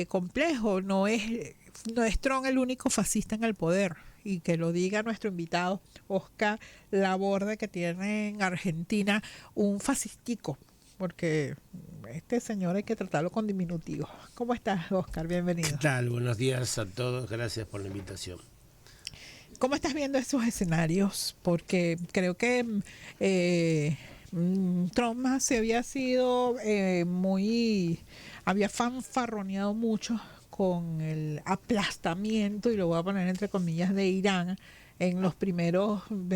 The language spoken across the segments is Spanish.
complejo. No es Trump el único fascista en el poder. Y que lo diga nuestro invitado Oscar Laborde, que tiene en Argentina un fascistico, porque este señor hay que tratarlo con diminutivo. ¿Cómo estás, Oscar? ¿Qué Bienvenido. tal? Buenos días a todos, gracias por la invitación. ¿Cómo estás viendo estos escenarios? Porque creo que Trump se había sido había fanfarroneado mucho con el aplastamiento, y lo voy a poner entre comillas, de Irán en de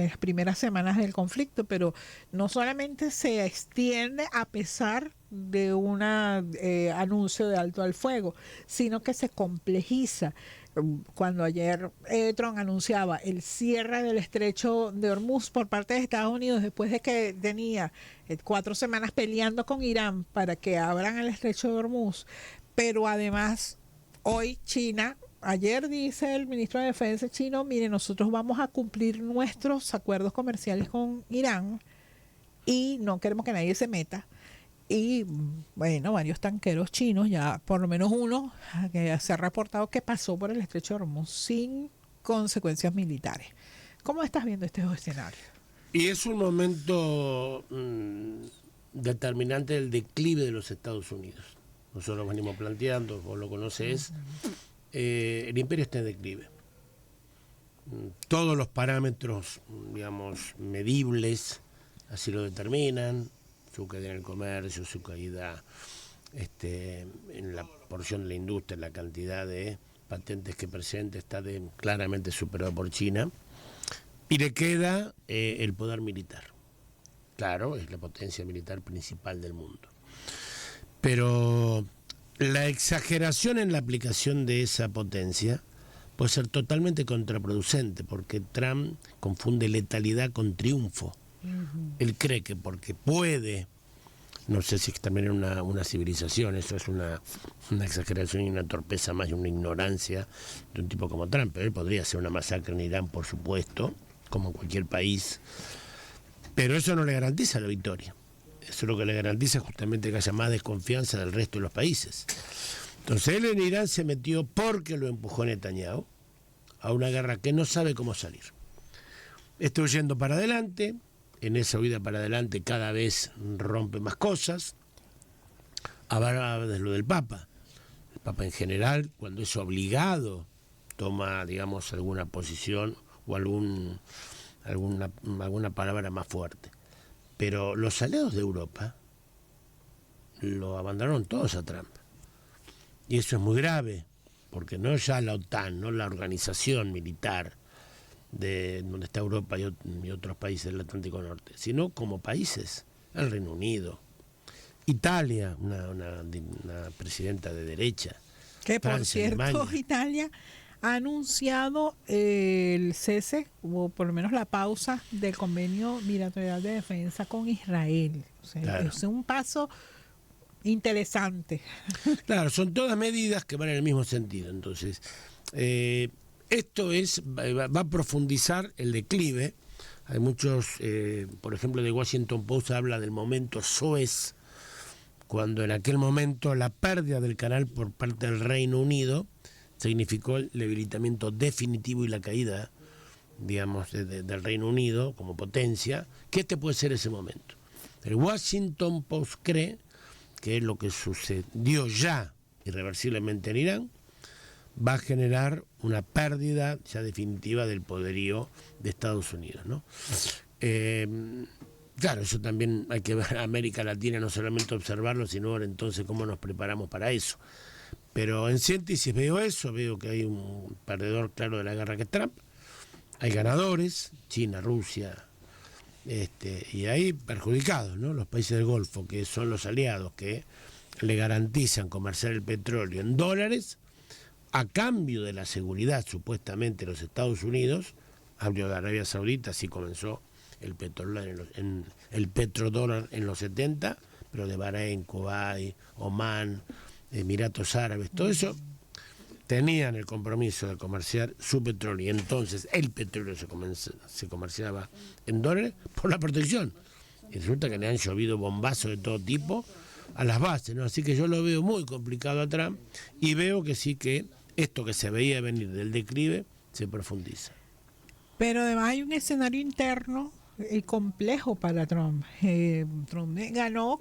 las primeras semanas del conflicto, pero no solamente se extiende a pesar de un anuncio de alto al fuego, sino que se complejiza. Cuando ayer Trump anunciaba el cierre del estrecho de Hormuz por parte de Estados Unidos, después de que tenía 4 semanas peleando con Irán para que abran el estrecho de Hormuz, pero además hoy China, ayer dice el ministro de Defensa chino, mire, nosotros vamos a cumplir nuestros acuerdos comerciales con Irán y no queremos que nadie se meta. Y bueno, varios tanqueros chinos, ya por lo menos uno, que se ha reportado que pasó por el estrecho de Hormuz sin consecuencias militares. ¿Cómo estás viendo este escenario? Y es un momento determinante del declive de los Estados Unidos. Nosotros lo venimos planteando, vos lo conocés, el imperio está en declive. Todos los parámetros, digamos, medibles, así lo determinan. Su caída en el comercio, su caída en la porción de la industria, la cantidad de patentes que presenta está claramente superado por China, y le queda el poder militar. Claro, es la potencia militar principal del mundo. Pero la exageración en la aplicación de esa potencia puede ser totalmente contraproducente, porque Trump confunde letalidad con triunfo. Él cree que porque puede, no sé si es también una civilización, eso es una exageración y una torpeza más y una ignorancia de un tipo como Trump, pero él podría hacer una masacre en Irán, por supuesto, como en cualquier país, pero eso no le garantiza la victoria. Eso lo que le garantiza justamente que haya más desconfianza del resto de los países. Entonces él en Irán se metió porque lo empujó Netanyahu a una guerra que no sabe cómo salir. Está huyendo para adelante. En esa huida para adelante cada vez rompe más cosas. Habla de lo del Papa. El Papa en general, cuando es obligado, toma, digamos, alguna posición o alguna palabra más fuerte. Pero los aliados de Europa lo abandonaron todos a Trump. Y eso es muy grave, porque no es ya la OTAN, no la organización militar de donde está Europa y otros países del Atlántico Norte, sino como países, el Reino Unido, Italia, una presidenta de derecha, Que por Francia, cierto, Alemania. Italia ha anunciado el cese, o por lo menos la pausa del convenio bilateral de defensa con Israel. O sea, Claro. es un paso interesante. Claro, son todas medidas que van en el mismo sentido. Entonces, esto va a profundizar el declive. Hay muchos, por ejemplo, The Washington Post habla del momento Suez, cuando en aquel momento la pérdida del canal por parte del Reino Unido significó el debilitamiento definitivo y la caída, digamos, del Reino Unido como potencia, que puede ser ese momento. El Washington Post cree que lo que sucedió ya irreversiblemente en Irán va a generar una pérdida ya definitiva del poderío de Estados Unidos, ¿no? Claro, eso también hay que ver a América Latina, no solamente observarlo, sino ver entonces cómo nos preparamos para eso. Pero en síntesis veo eso, veo que hay un perdedor claro de la guerra que es Trump, hay ganadores, China, Rusia, y hay perjudicados, ¿no? Los países del Golfo, que son los aliados que le garantizan comerciar el petróleo en dólares a cambio de la seguridad supuestamente de los Estados Unidos. Hablo de Arabia Saudita, así comenzó el petrodólar en los 70, pero de Bahrein, Kuwait, Omán, Emiratos Árabes, todo eso tenían el compromiso de comerciar su petróleo, y entonces el petróleo se comerciaba en dólares por la protección. Y resulta que le han llovido bombazos de todo tipo a las bases, ¿no? Así que yo lo veo muy complicado a Trump y veo que sí que esto que se veía venir del declive se profundiza. Pero además hay un escenario interno complejo para Trump. Trump ganó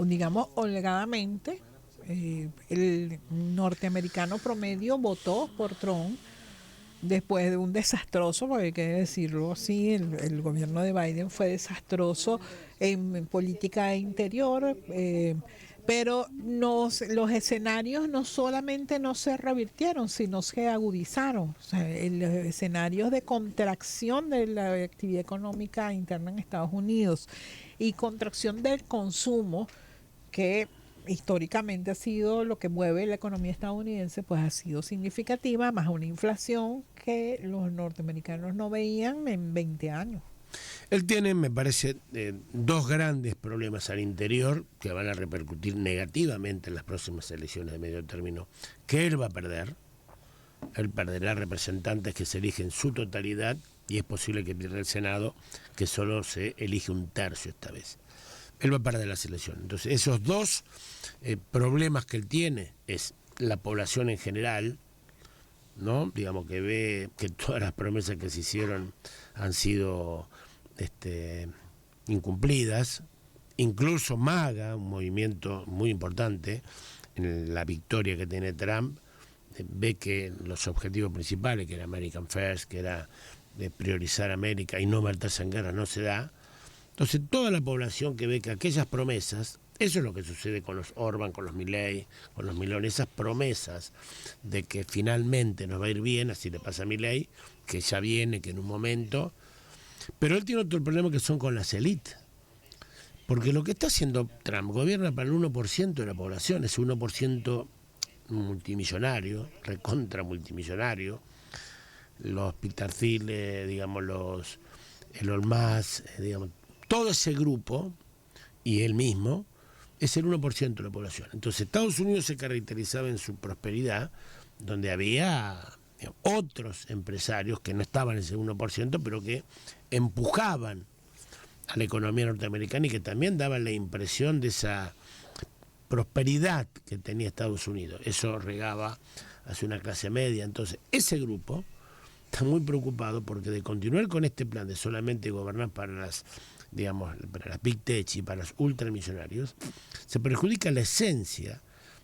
digamos, holgadamente. El norteamericano promedio votó por Trump después de un desastroso, porque hay que decirlo así, el gobierno de Biden fue desastroso en política interior, pero los escenarios no solamente no se revirtieron, sino se agudizaron. O sea, los escenarios de contracción de la actividad económica interna en Estados Unidos y contracción del consumo, que históricamente ha sido lo que mueve la economía estadounidense, pues ha sido significativa, más una inflación que los norteamericanos no veían en 20 años. Él tiene, me parece, dos grandes problemas al interior que van a repercutir negativamente en las próximas elecciones de medio término, que él va a perder. Él perderá representantes que se eligen en su totalidad y es posible que pierda el Senado, que solo se elige un tercio esta vez. Él va a perder las elecciones. Entonces, esos dos problemas que él tiene es la población en general, ¿no? Digamos que ve que todas las promesas que se hicieron han sido incumplidas, incluso MAGA, un movimiento muy importante en la victoria que tiene Trump, ve que los objetivos principales, que era American First, que era de priorizar América y no meterse en guerra, no se da. Entonces toda la población que ve que aquellas promesas, eso es lo que sucede con los Orban, con los Milei, con los Milón, esas promesas de que finalmente nos va a ir bien, así le pasa a Milei, que ya viene, que en un momento. Pero él tiene otro problema que son con las élites. Porque lo que está haciendo Trump, gobierna para el 1% de la población, ese 1% multimillonario, recontra multimillonario, los Peter Thiel, digamos, los Elon Musk, digamos, todo ese grupo, y él mismo, es el 1% de la población. Entonces Estados Unidos se caracterizaba en su prosperidad, donde había otros empresarios que no estaban en ese 1%, pero que empujaban a la economía norteamericana y que también daban la impresión de esa prosperidad que tenía Estados Unidos. Eso regaba hacia una clase media. Entonces, ese grupo está muy preocupado porque de continuar con este plan de solamente gobernar para las, digamos, para las big tech y para los ultramillonarios, se perjudica la esencia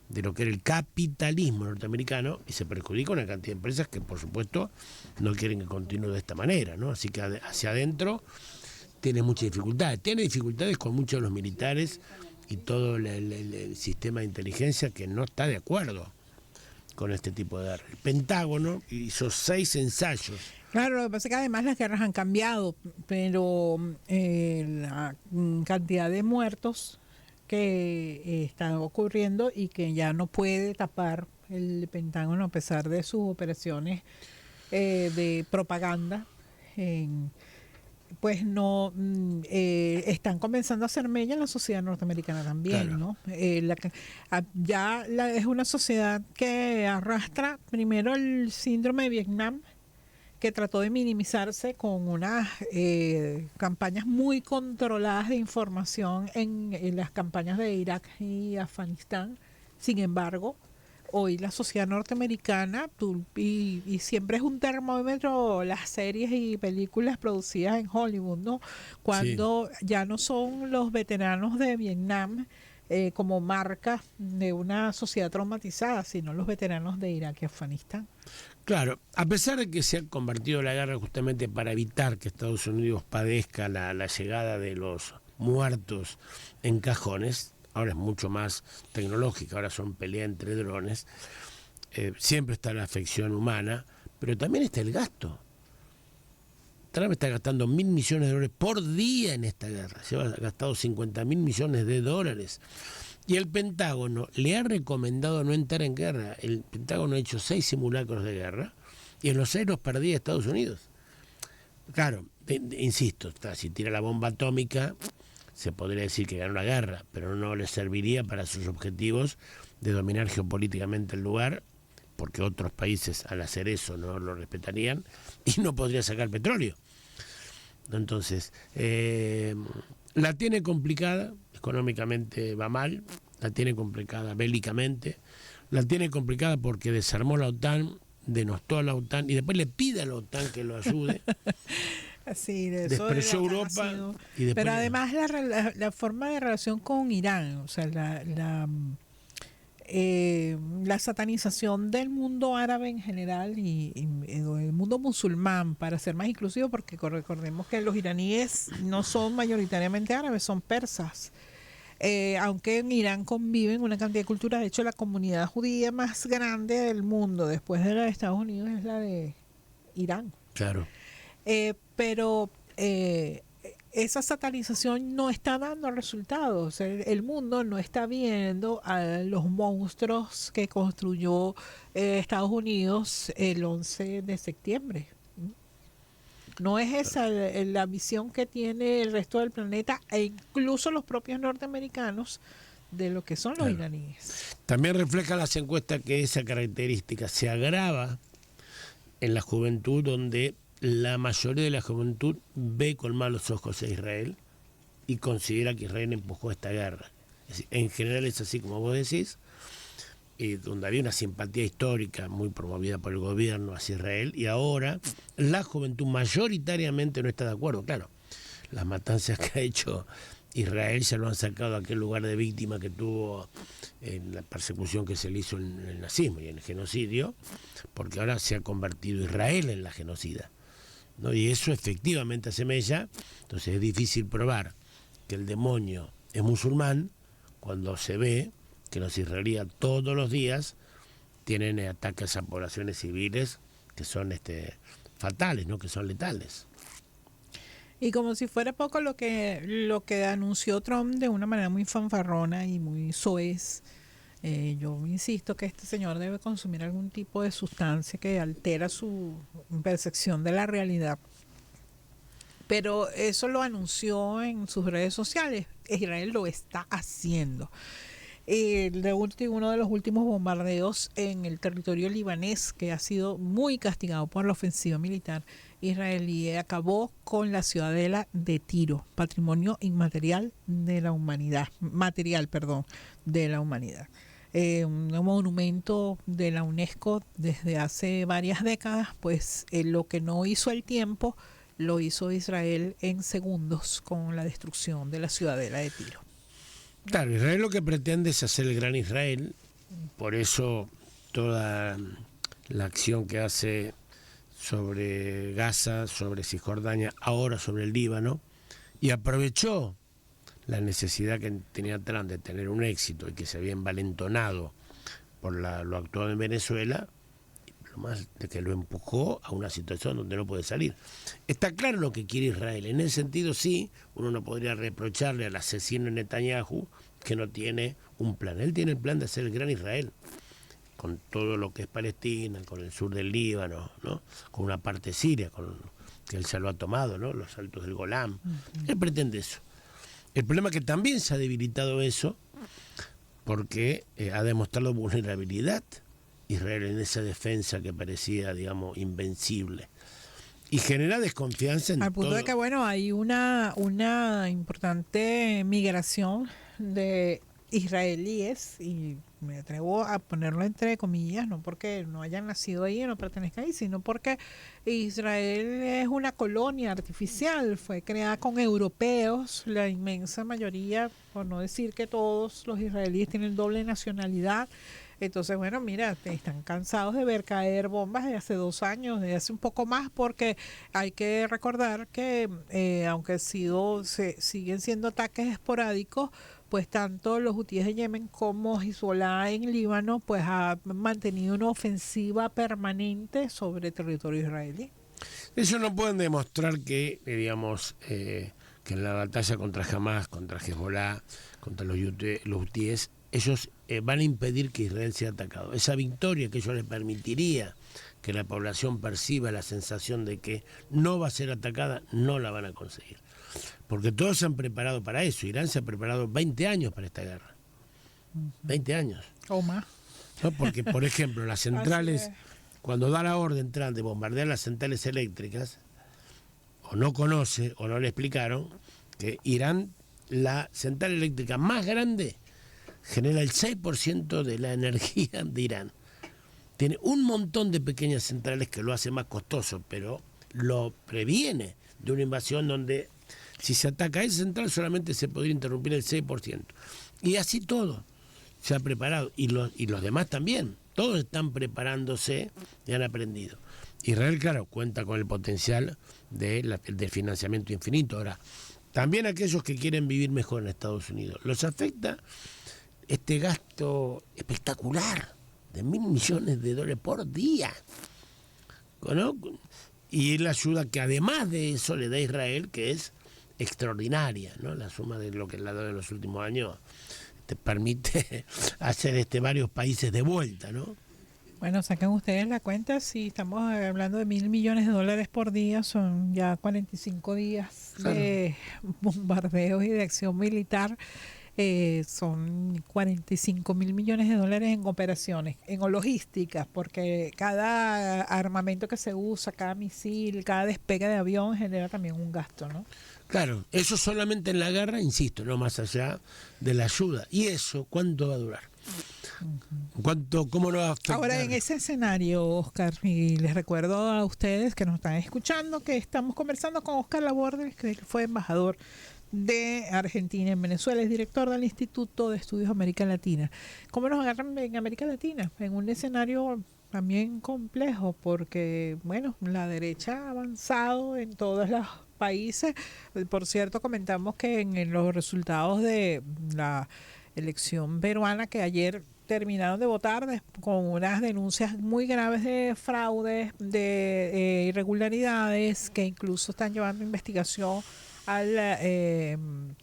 de lo que era el capitalismo norteamericano y se perjudica una cantidad de empresas que, por supuesto, no quieren que continúe de esta manera, ¿no? Así que hacia adentro tiene muchas dificultades. Tiene dificultades con muchos de los militares y todo el sistema de inteligencia que no está de acuerdo con este tipo de guerra. El Pentágono hizo 6 ensayos. Claro, lo que pasa es que además las guerras han cambiado, pero la cantidad de muertos que está ocurriendo y que ya no puede tapar el Pentágono a pesar de sus operaciones de propaganda, pues no están comenzando a hacer mella en la sociedad norteamericana también, claro. ¿No? Es una sociedad que arrastra primero el síndrome de Vietnam, que trató de minimizarse con unas campañas muy controladas de información en las campañas de Irak y Afganistán. Sin embargo, hoy la sociedad norteamericana, y siempre es un termómetro las series y películas producidas en Hollywood, ¿no? Cuando sí, ya no son los veteranos de Vietnam como marca de una sociedad traumatizada, sino los veteranos de Irak y Afganistán. Claro, a pesar de que se ha convertido la guerra justamente para evitar que Estados Unidos padezca la llegada de los muertos en cajones, ahora es mucho más tecnológica, ahora son peleas entre drones, siempre está la afección humana, pero también está el gasto. Trump está gastando $1.000 millones de dólares por día en esta guerra, se ha gastado $50.000 millones de dólares. Y el Pentágono le ha recomendado no entrar en guerra. El Pentágono ha hecho 6 simulacros de guerra y en los 6 los perdía Estados Unidos. Claro, insisto, si tira la bomba atómica se podría decir que ganó la guerra, pero no le serviría para sus objetivos de dominar geopolíticamente el lugar, porque otros países al hacer eso no lo respetarían y no podría sacar petróleo. Entonces, la tiene complicada, económicamente va mal, la tiene complicada bélicamente, la tiene complicada porque desarmó la OTAN, denostó a la OTAN y después le pide a la OTAN que lo ayude. Sí, de eso Despreció la OTAN Europa ha sido. y después Pero además la forma de relación con Irán, o sea, la satanización del mundo árabe en general y el mundo musulmán, para ser más inclusivo, porque recordemos que los iraníes no son mayoritariamente árabes, son persas. Aunque en Irán conviven una cantidad de culturas, de hecho la comunidad judía más grande del mundo después de la de Estados Unidos es la de Irán. Claro. Pero esa satanización no está dando resultados. O sea, el mundo no está viendo a los monstruos que construyó Estados Unidos el 11 de septiembre. No es esa la visión que tiene el resto del planeta e incluso los propios norteamericanos de lo que son los iraníes. También refleja las encuestas que esa característica se agrava en la juventud, donde la mayoría de la juventud ve con malos ojos a Israel y considera que Israel empujó esta guerra. Es decir, en general es así como vos decís, donde había una simpatía histórica muy promovida por el gobierno hacia Israel, y ahora la juventud mayoritariamente no está de acuerdo. Claro, las matanzas que ha hecho Israel ya lo han sacado a aquel lugar de víctima que tuvo en la persecución que se le hizo en el nazismo y en el genocidio, porque ahora se ha convertido Israel en la genocida, ¿no? Y eso efectivamente asemella. Entonces es difícil probar que el demonio es musulmán cuando se ve que los israelíes todos los días tienen ataques a poblaciones civiles que son fatales, ¿no? Que son letales. Y como si fuera poco lo que anunció Trump de una manera muy fanfarrona y muy soez, yo insisto que este señor debe consumir algún tipo de sustancia que altera su percepción de la realidad. Pero eso lo anunció en sus redes sociales. Israel lo está haciendo. Uno de los últimos bombardeos en el territorio libanés, que ha sido muy castigado por la ofensiva militar israelí, acabó con la ciudadela de Tiro, patrimonio inmaterial de la humanidad, de la humanidad. Un monumento de la UNESCO desde hace varias décadas, pues lo que no hizo el tiempo lo hizo Israel en segundos con la destrucción de la ciudadela de Tiro. Claro, Israel lo que pretende es hacer el gran Israel, por eso toda la acción que hace sobre Gaza, sobre Cisjordania, ahora sobre el Líbano, y aprovechó la necesidad que tenía Trump de tener un éxito y que se había envalentonado por lo actuado en Venezuela, lo más de que lo empujó a una situación donde no puede salir. Está claro lo que quiere Israel. En ese sentido, sí, uno no podría reprocharle al asesino Netanyahu que no tiene un plan. Él tiene el plan de hacer el gran Israel, con todo lo que es Palestina, con el sur del Líbano, ¿no? Con una parte siria, que él se lo ha tomado, ¿no? Los altos del Golán. Uh-huh. Él pretende eso. El problema es que también se ha debilitado eso porque ha demostrado vulnerabilidad Israel en esa defensa que parecía, digamos, invencible. Y genera desconfianza en al punto todo. De que, bueno, hay una importante migración de israelíes, y me atrevo a ponerlo entre comillas, no porque no hayan nacido ahí o no pertenezcan ahí, sino porque Israel es una colonia artificial, fue creada con europeos, la inmensa mayoría, por no decir que todos los israelíes tienen doble nacionalidad. Entonces, bueno, mira, están cansados de ver caer bombas de hace 2 años, de hace un poco más, porque hay que recordar que aunque siguen siendo ataques esporádicos, pues tanto los hutíes de Yemen como Hezbollah en Líbano pues ha mantenido una ofensiva permanente sobre el territorio israelí. Eso no pueden demostrar que, digamos, que en la batalla contra Hamas, contra Hezbollah, contra los hutíes, ellos van a impedir que Israel sea atacado. Esa victoria que ellos les permitiría que la población perciba la sensación de que no va a ser atacada, no la van a conseguir. Porque todos se han preparado para eso. Irán se ha preparado 20 años para esta guerra. 20 años. O más. ¿No? Porque, por ejemplo, las centrales, cuando da la orden Trump de bombardear las centrales eléctricas, o no conoce o no le explicaron que Irán la central eléctrica más grande genera el 6% de la energía de Irán. Tiene un montón de pequeñas centrales que lo hace más costoso, pero lo previene de una invasión donde si se ataca a esa central solamente se podría interrumpir el 6%. Y así todo se ha preparado, y los demás también. Todos están preparándose y han aprendido. Israel, claro, cuenta con el potencial del financiamiento infinito. Ahora, también aquellos que quieren vivir mejor en Estados Unidos, los afecta este gasto espectacular de $1.000 millones por día, ¿no? Y la ayuda que además de eso le da a Israel, que es extraordinaria, ¿no? La suma de lo que le ha dado en los últimos años te permite hacer varios países de vuelta, ¿no? Bueno, saquen ustedes la cuenta, si estamos hablando de $1.000 millones por día, son ya 45 días de bombardeos y de acción militar. Son $45.000 millones en operaciones, en logísticas, porque cada armamento que se usa, cada misil, cada despegue de avión genera también un gasto, ¿no? Claro, eso solamente en la guerra, insisto, no más allá de la ayuda. ¿Y eso cuánto va a durar? ¿Cómo lo va a afectar? Ahora, en ese escenario, Oscar, y les recuerdo a ustedes que nos están escuchando que estamos conversando con Oscar Laborde, que fue embajador de Argentina en Venezuela, es director del Instituto de Estudios América Latina. ¿Cómo nos agarran en América Latina? En un escenario también complejo, porque, bueno, la derecha ha avanzado en todos los países. Por cierto, comentamos que en los resultados de la elección peruana, que ayer terminaron de votar con unas denuncias muy graves de fraudes, de irregularidades, que incluso están llevando investigación al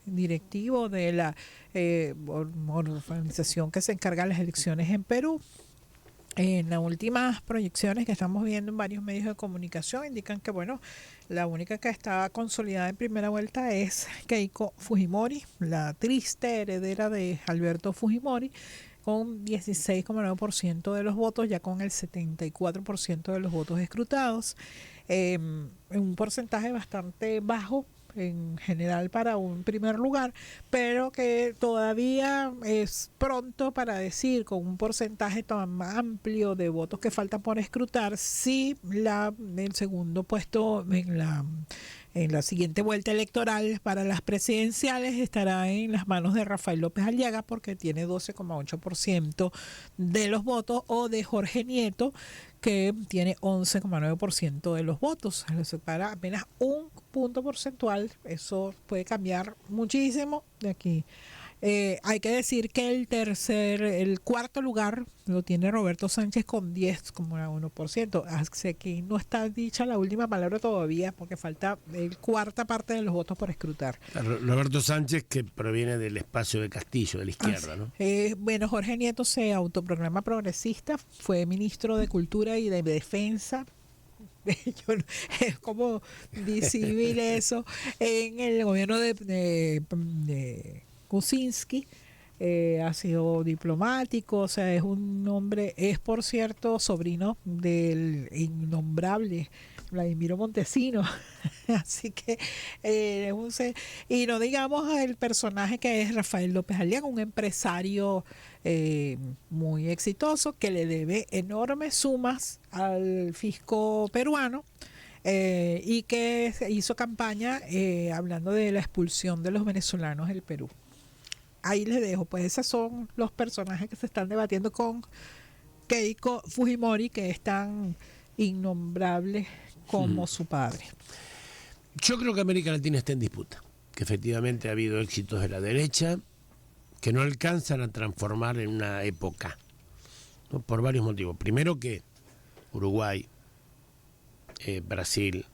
directivo de la organización que se encarga de las elecciones en Perú. En las últimas proyecciones que estamos viendo en varios medios de comunicación indican que, bueno, la única que está consolidada en primera vuelta es Keiko Fujimori, la triste heredera de Alberto Fujimori, con 16,9% de los votos, ya con el 74% de los votos escrutados, un porcentaje bastante bajo en general para un primer lugar, pero que todavía es pronto para decir con un porcentaje tan amplio de votos que faltan por escrutar si el segundo puesto en la siguiente vuelta electoral para las presidenciales estará en las manos de Rafael López Aliaga, porque tiene 12,8% de los votos, o de Jorge Nieto, que tiene 11,9% de los votos. Se separa apenas un punto porcentual. Eso puede cambiar muchísimo de aquí. Hay que decir que el cuarto lugar lo tiene Roberto Sánchez con 10,1%. Así que no está dicha la última palabra todavía, porque falta el cuarta parte de los votos por escrutar. Roberto Sánchez, que proviene del espacio de Castillo, de la izquierda, ¿no? Bueno, Jorge Nieto se autoproclama progresista, fue ministro de Cultura y de Defensa. Es como visible eso en el gobierno de Kuczynski. Ha sido diplomático, o sea, es un hombre, es por cierto sobrino del innombrable Vladimiro Montesino, así que y no digamos el personaje que es Rafael López Aliaga, un empresario muy exitoso que le debe enormes sumas al fisco peruano, y que hizo campaña hablando de la expulsión de los venezolanos del Perú. Ahí les dejo, pues esos son los personajes que se están debatiendo con Keiko Fujimori, que es tan innombrable como su padre. Yo creo que América Latina está en disputa, que efectivamente ha habido éxitos de la derecha que no alcanzan a transformar en una época, ¿no? Por varios motivos. Primero, que Uruguay, Brasil,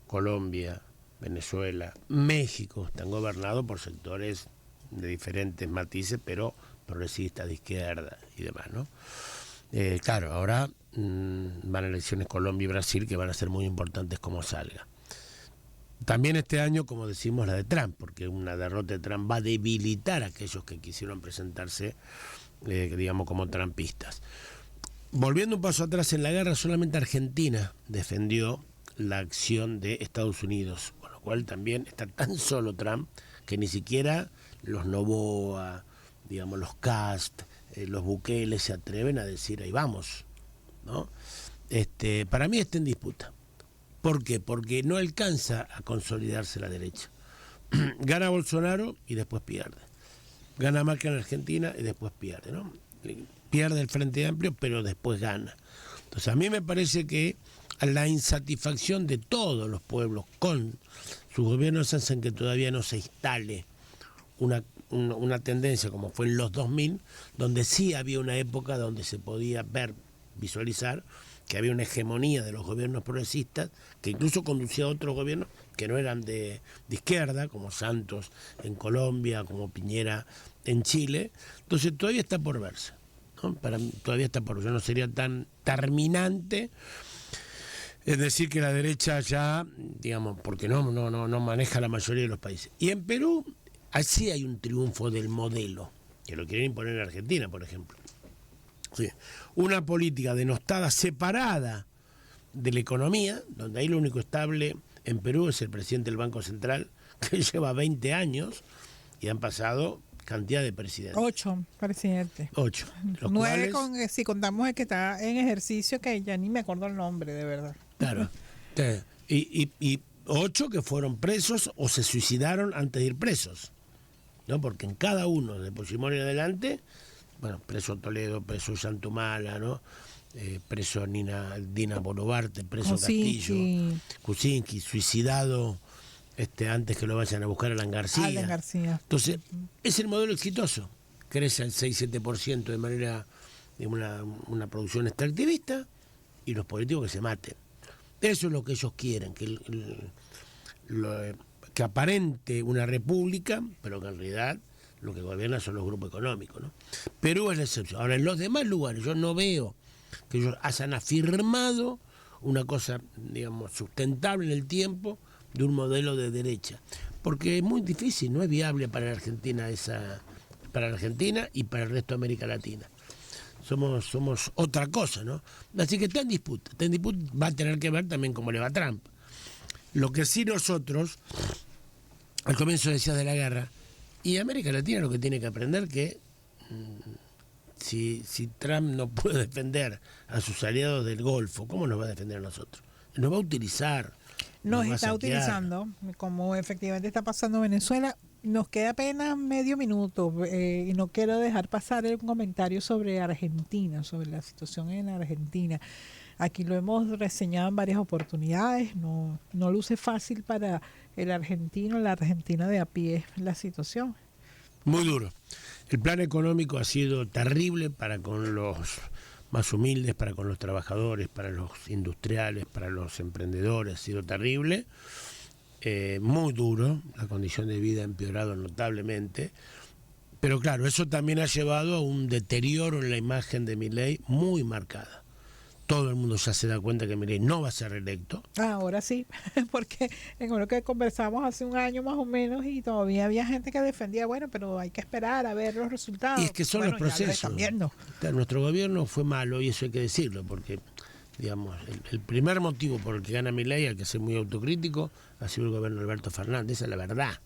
Colombia, Venezuela, México están gobernados por sectores de diferentes matices, pero progresistas, de izquierda y demás, ¿no? Claro, ahora van a elecciones Colombia y Brasil, que van a ser muy importantes como salga. También este año, como decimos, la de Trump, porque una derrota de Trump va a debilitar a aquellos que quisieron presentarse, digamos, como trumpistas. Volviendo un paso atrás en la guerra, solamente Argentina defendió la acción de Estados Unidos, con lo cual también está tan solo Trump que ni siquiera los Noboa, digamos, los Cast, los Bukele se atreven a decir ahí vamos, ¿no? Para mí está en disputa. ¿Por qué? Porque no alcanza a consolidarse la derecha. Gana Bolsonaro y después pierde. Gana Macri en Argentina y después pierde, ¿no? Pierde el Frente Amplio, pero después gana. Entonces a mí me parece que la insatisfacción de todos los pueblos con sus gobiernos hacen que todavía no se instale una tendencia como fue en los 2000, donde sí había una época donde se podía ver, visualizar, que había una hegemonía de los gobiernos progresistas, que incluso conducía a otros gobiernos que no eran de izquierda, como Santos en Colombia, como Piñera en Chile. Entonces todavía está por verse, ¿no? Para mí todavía está por verse. No sería tan terminante, es decir, que la derecha ya, digamos, porque no maneja la mayoría de los países. Y en Perú, así hay un triunfo del modelo, que lo quieren imponer en Argentina, por ejemplo. Sí. Una política denostada, separada de la economía, donde ahí lo único estable en Perú es el presidente del Banco Central, que lleva 20 años y han pasado cantidad de presidentes. 8 presidentes. 8. 9 si contamos el que está en ejercicio, que ya ni me acuerdo el nombre, de verdad. Claro. Y 8 que fueron presos o se suicidaron antes de ir presos, ¿no? Porque en cada uno, de Fujimori en adelante, bueno, preso Toledo, preso Santumala, ¿no? Preso Dina Boluarte, preso Castillo, Kuczynski, suicidado antes que lo vayan a buscar a Alan García. Alan García. Entonces, es el modelo exitoso. Crece al 6-7% de manera de una producción extractivista y los políticos que se maten. Eso es lo que ellos quieren, que aparente una república, pero que en realidad lo que gobierna son los grupos económicos, ¿no? Perú es la excepción. Ahora, en los demás lugares yo no veo que ellos hayan afirmado una cosa, digamos, sustentable en el tiempo de un modelo de derecha. Porque es muy difícil, no es viable para la Argentina para la Argentina y para el resto de América Latina. Somos otra cosa, ¿no? Así que está en disputa. Va a tener que ver también cómo le va a Trump. Lo que sí nosotros, al comienzo decías de la guerra, y América Latina lo que tiene que aprender que si Trump no puede defender a sus aliados del Golfo, ¿cómo nos va a defender a nosotros? Nos va a utilizar. Nos está utilizando, como efectivamente está pasando en Venezuela. Nos queda apenas medio minuto y no quiero dejar pasar un comentario sobre Argentina, sobre la situación en Argentina. Aquí lo hemos reseñado en varias oportunidades, no luce fácil para el argentino, la argentina de a pie la situación. Muy duro. El plan económico ha sido terrible para con los más humildes, para con los trabajadores, para los industriales, para los emprendedores, ha sido terrible. Muy duro, la condición de vida ha empeorado notablemente, pero claro, eso también ha llevado a un deterioro en la imagen de Milei muy marcada. Todo el mundo ya se da cuenta que Milei no va a ser reelecto. Ahora sí, porque en lo que conversamos hace un año más o menos y todavía había gente que defendía, bueno, pero hay que esperar a ver los resultados. Y es que son los procesos. Nuestro gobierno fue malo y eso hay que decirlo, porque digamos, el primer motivo por el que gana Milei, al que ser muy autocrítico, ha sido el gobierno de Alberto Fernández, esa es la verdad.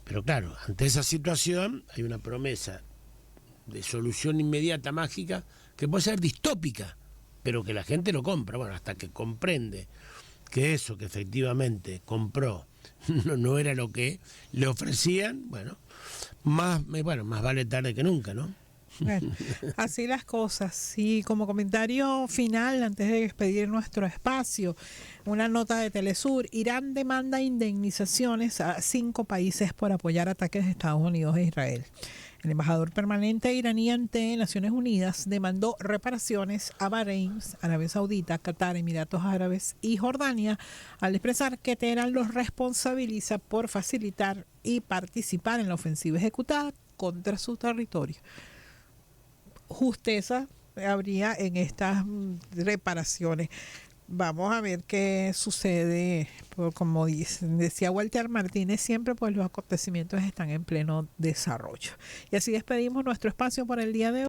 Pero claro, ante esa situación hay una promesa de solución inmediata, mágica, que puede ser distópica, pero que la gente lo compra. Bueno, hasta que comprende que eso que efectivamente compró no era lo que le ofrecían, bueno, más vale tarde que nunca, ¿no? Bueno, así las cosas. Y como comentario final, antes de despedir nuestro espacio, una nota de Telesur: Irán demanda indemnizaciones a 5 países por apoyar ataques de Estados Unidos e Israel. El embajador permanente iraní ante Naciones Unidas demandó reparaciones a Bahrein, Arabia Saudita, Qatar, Emiratos Árabes y Jordania, al expresar que Teherán los responsabiliza por facilitar y participar en la ofensiva ejecutada contra su territorio. Justeza habría en estas reparaciones. Vamos a ver qué sucede. Como decía Walter Martínez, siempre pues los acontecimientos están en pleno desarrollo. Y así despedimos nuestro espacio por el día de hoy.